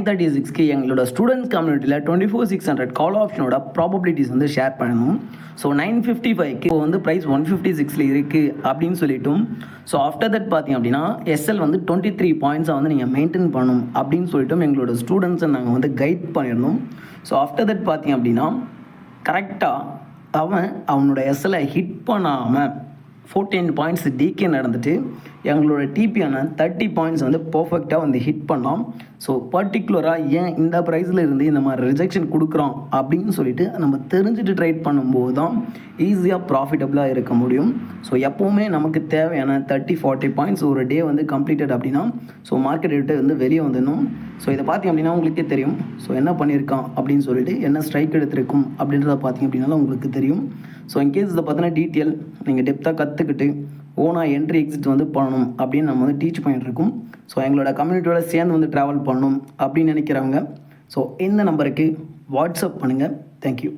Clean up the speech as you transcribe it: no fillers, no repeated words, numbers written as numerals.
136க்கு எங்களோட ஸ்டூடெண்ட்ஸ் கம்யூனிட்டியில் 24,600 கால் ஆப்ஷனோட ப்ராபபிலிட்டிஸ் வந்து ஷேர் பண்ணணும். ஸோ 955க்கு இப்போ வந்து ப்ரைஸ் 156ல் இருக்குது அப்படின்னு சொல்லிட்டும். ஸோ ஆஃப்டர் தட் பார்த்திங்க அப்படின்னா எஸ்எல் வந்து 23 பாயிண்ட்ஸை வந்து நீங்கள் மெயின்டைன் பண்ணணும் அப்படின்னு சொல்லிட்டும் எங்களோட ஸ்டூடெண்ட்ஸை நாங்கள் வந்து கைட் பண்ணியிருந்தோம். ஸோ ஆஃப்டர் தட் பார்த்திங்க அப்படின்னா கரெக்டாக அவனோட எஸ்எல்ஐ ஹிட் பண்ணாமல் 14 பாயிண்ட்ஸ் டிகே நடந்துட்டு எங்களோட டிபியான 30 பாயிண்ட்ஸ் வந்து பர்ஃபெக்டாக வந்து ஹிட் பண்ணோம். ஸோ பர்டிகுலராக ஏன் இந்த ப்ரைஸில் இருந்து இந்த மாதிரி ரிஜெக்ஷன் கொடுக்குறோம் அப்படின்னு சொல்லிட்டு நம்ம தெரிஞ்சுட்டு ட்ரேட் பண்ணும்போது தான் ஈஸியாக ப்ராஃபிட்டபுளாக இருக்க முடியும். ஸோ எப்போவுமே நமக்கு தேவையான 30-40 பாயிண்ட்ஸ் ஒரு டே வந்து கம்ப்ளீட்டட் அப்படின்னா ஸோ மார்க்கெட் விட்டு வந்து வெளியே வந்துடணும். ஸோ இதை பார்த்திங்க அப்படின்னா உங்களுக்கே தெரியும். ஸோ என்ன பண்ணியிருக்கான் அப்படின்னு சொல்லிட்டு என்ன ஸ்ட்ரைக் எடுத்திருக்கும் அப்படின்றத பார்த்திங்க அப்படின்னாலும் உங்களுக்கு தெரியும். ஸோ இன்கேஸ் இதை பார்த்தினா டீட்டெயில் நீங்கள் டெப்த்தாக கற்றுக்கிட்டு ஓனாக என்ட்ரி எக்ஸிட் வந்து பண்ணணும் அப்படின்னு நம்ம வந்து டீச் பண்ணிகிட்ருக்கோம். ஸோ எங்களோட கம்யூனிட்டியோட சேர்ந்து வந்து ட்ராவல் பண்ணணும் அப்படின்னு நினைக்கிறவங்க ஸோ இந்த நம்பருக்கு வாட்ஸ்அப் பண்ணுங்கள். தேங்க்யூ.